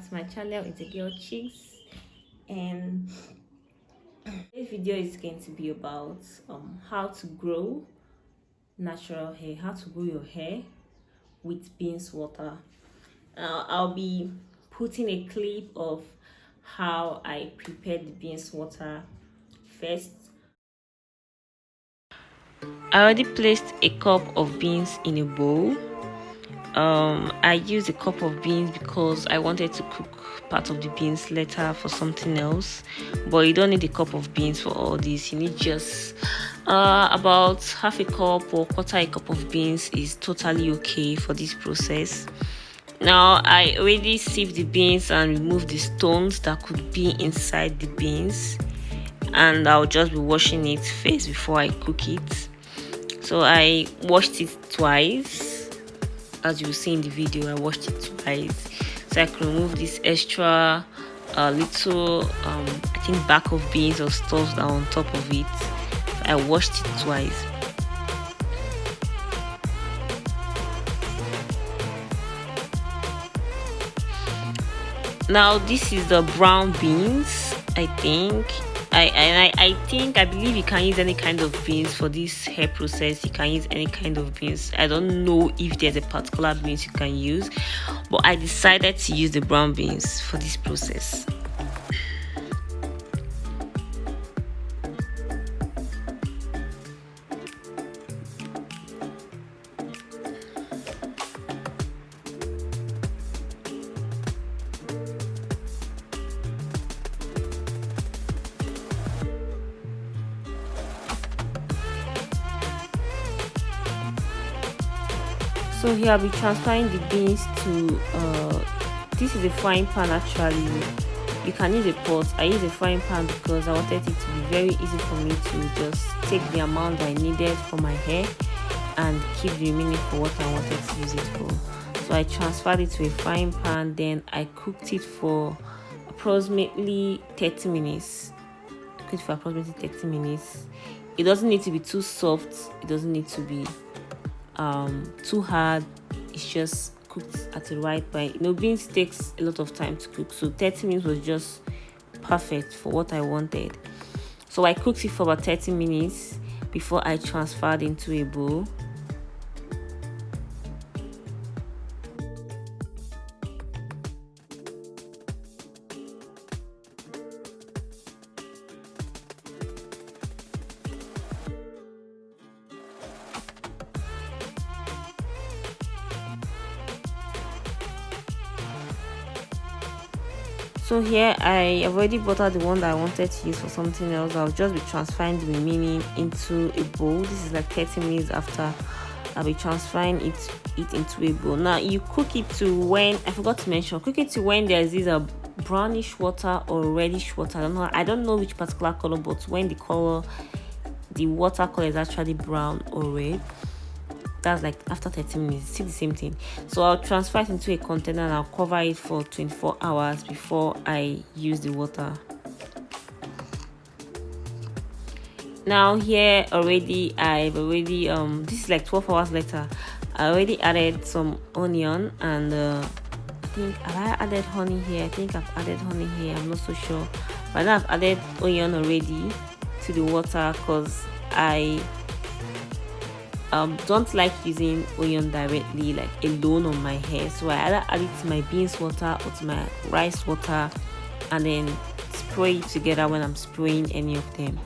to my channel. It's a girl Chicks, and this video is going to be about how to grow natural hair, how to grow your hair with beans water. I'll be putting a clip of how I prepared the beans water first. I already placed a cup of beans in a bowl. I used a cup of beans because I wanted to cook part of the beans later for something else, but you don't need a cup of beans for all this. You need just about half a cup or quarter a cup of beans is totally okay for this process. Now I already sieved the beans and removed the stones that could be inside the beans, and I'll just be washing it first before I cook it. So I washed it twice. As you see in the video, I washed it twice so I can remove this extra little I think back of beans or stuff that are on top of it. So I washed it twice. Now this is the brown beans. I believe you can use any kind of beans for this hair process. You can use any kind of beans. I don't know if there's a particular beans you can use, but I decided to use the brown beans for this process. So here I'll be transferring the beans to this is a frying pan. Actually, you can use a pot. I use a frying pan because I wanted it to be very easy for me to just take the amount I needed for my hair and keep the remaining for what I wanted to use it for. So I transferred it to a frying pan, then I cooked it for approximately 30 minutes. It doesn't need to be too soft, it doesn't need to be too hard. It's just cooked at the right point. You know, beans takes a lot of time to cook, so 30 minutes was just perfect for what I wanted. So I cooked it for about 30 minutes before I transferred into a bowl. So here I have already bought out the one that I wanted to use for something else. I'll just be transferring the remaining into a bowl. This is like 30 minutes after. I'll be transferring it into a bowl. Now you cook it to when, I forgot to mention, cook it to when there's this brownish water or reddish water. I don't know which particular color, but when the water color is actually brown or red, that's like after 30 minutes. See the same thing. So I'll transfer it into a container and I'll cover it for 24 hours before I use the water. Now here already this is like 12 hours later. I already added some onion, and I think have I added honey here? I think I've added honey here, I'm not so sure, but now I've added onion already to the water because I don't like using onion directly, like alone on my hair. So I either add it to my beans water or to my rice water and then spray it together when I'm spraying any of them.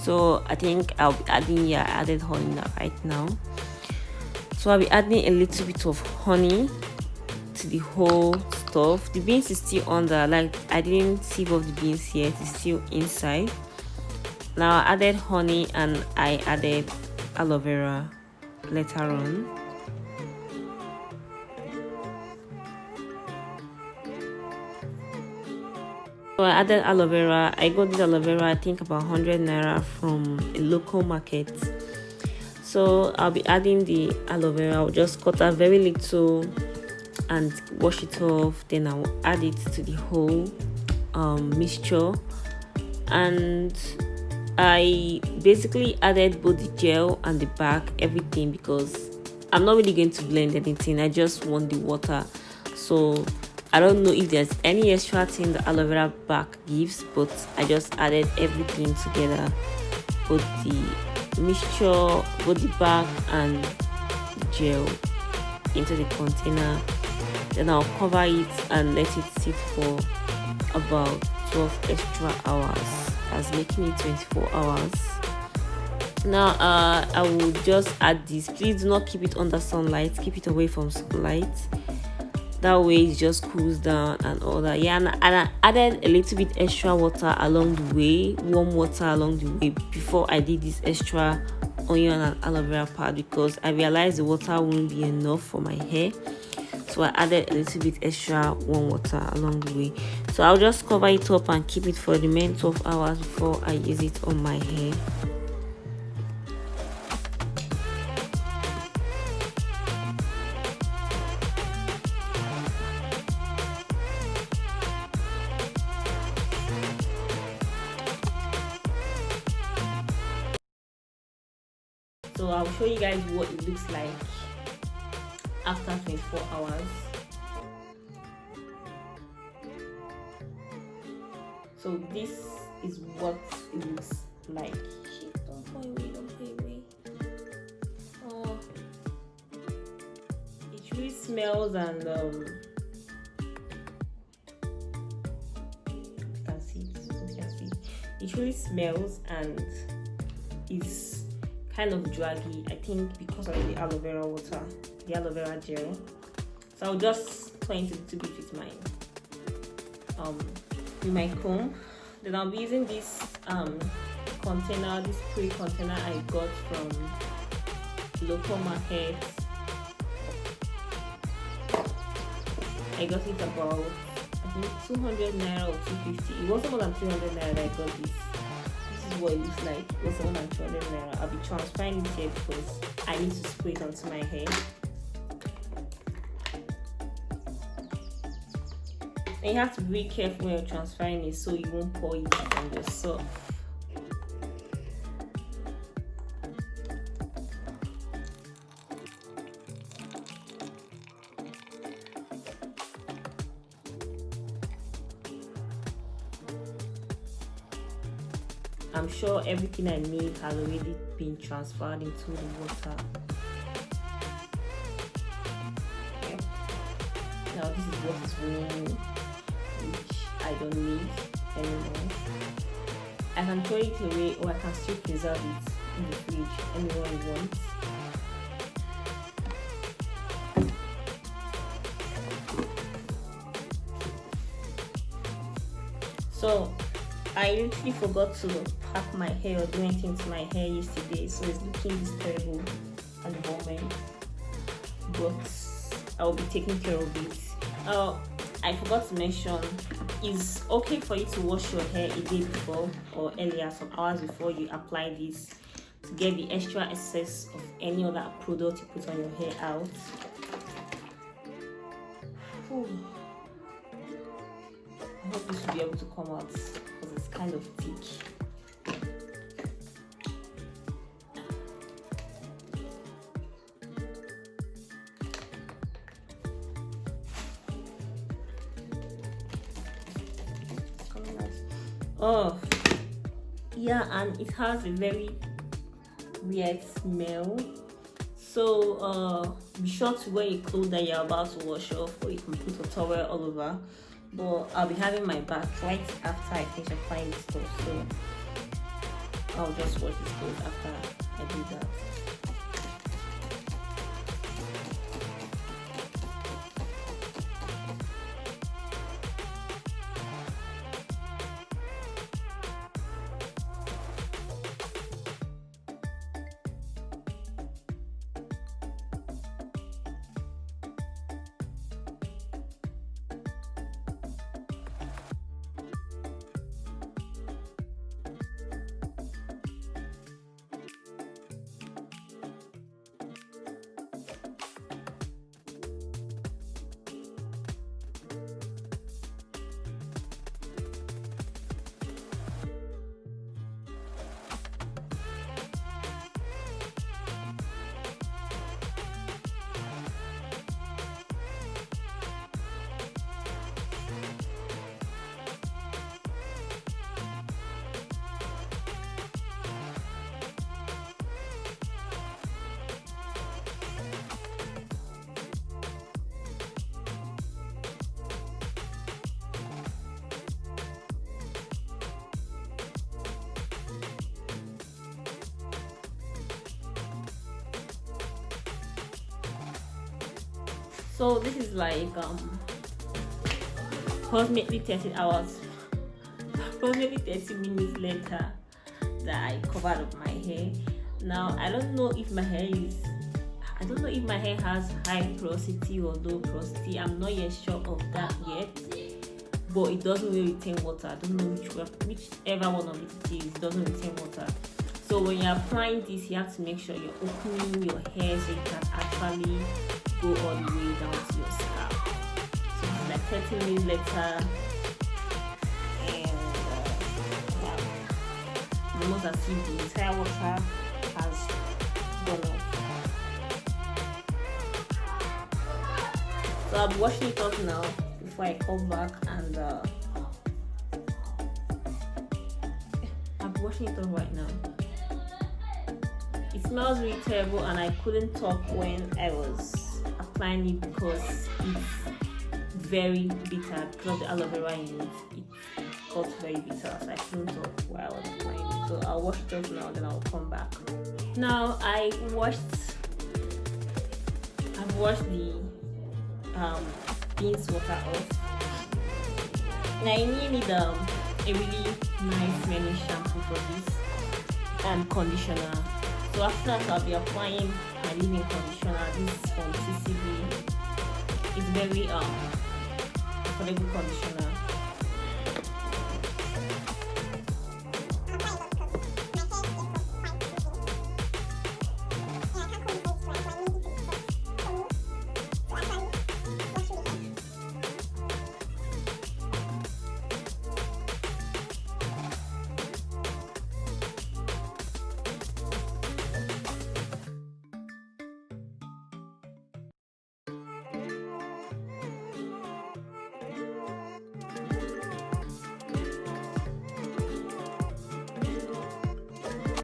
So I think I'll be adding, I added honey right now. So I'll be adding a little bit of honey to the whole stuff. The beans is still under, like I didn't sieve off the beans yet, it's still inside. Now I added honey and I added aloe vera later on. So I added aloe vera. I got this aloe vera, I think about 100 naira from a local market. So I'll be adding the aloe vera. I'll just cut out very little and wash it off, then I'll add it to the whole mixture. And I basically added both the gel and the bark, everything, because I'm not really going to blend anything. I just want the water. So I don't know if there's any extra thing the aloe vera bark gives, but I just added everything together, both the mixture, both the bark and the gel, into the container. Then I'll cover it and let it sit for about 12 extra hours. That's making it 24 hours. Now I will just add this. Please do not keep it under sunlight, keep it away from sunlight. That way it just cools down and all that. Yeah, and I added a little bit extra water along the way, warm water along the way, before I did this extra onion and aloe vera part, because I realized the water won't be enough for my hair. So I added a little bit extra warm water along the way. So I'll just cover it up and keep it for the remaining 12 hours before I use it on my hair. So I'll show you guys what it looks like after 24 hours. So this is what it looks like. Shit, don't play away, don't play away. Oh, it really smells, and you can see it, you can see it really smells and is kind of draggy, I think, because of the aloe vera water, the aloe vera gel. So I'll just cleanse it a little bit with my comb. Then I'll be using this container, this spray container I got from local market. I got it about, I think, 200 naira or 250. It wasn't more than 300 naira that I got this. This is what it looks like. It was more than 200 naira. I'll be transferring it here because I need to spray it onto my hair. And you have to be really careful when you're transferring it so you won't pour it on yourself. I'm sure everything I need has already been transferred into the water. Yep. Now this is what is remaining, which I don't need anymore. I can throw it away, or I can still preserve it in the fridge anywhere I want. So I literally forgot to pack my hair or do anything to my hair yesterday, so it's looking this terrible at the moment, but I will be taking care of it. I forgot to mention, it's okay for you to wash your hair a day before or earlier, some hours before you apply this, to get the extra excess of any other product you put on your hair out. Ooh. I hope this will be able to come out because it's kind of thick. It's coming out. Oh, yeah, and it has a very weird smell. So be sure to wear your clothes that you're about to wash off, or you can put a towel all over. But I'll be having my bath right after I finish applying this stuff, so I'll just wash this clothes after I do that. So this is like approximately 30 hours, approximately 30 minutes later that I covered up my hair. Now I don't know if my hair has high porosity or low porosity. I'm not yet sure of that yet, but it doesn't really retain water. I don't know whichever one of it is. It doesn't retain water. So when you're applying this, you have to make sure you're opening your hair so it can actually go all the way down to your scalp. So it's like 30 minutes later, and almost as if the entire water has gone off. So I'll be washing it off now before I come back, and I'll be washing it off right now. It smells really terrible, and I couldn't talk when I was applying it because it's very bitter. Because of the aloe vera in it, it got very bitter, so I couldn't talk while I was applying it. So I'll wash it off now, then I'll come back. Now I've washed the beans water off. Now you need a really nice smelling shampoo for this and conditioner. So after that, I'll be applying my leave-in conditioner. This is from CCB. It's very affordable conditioner.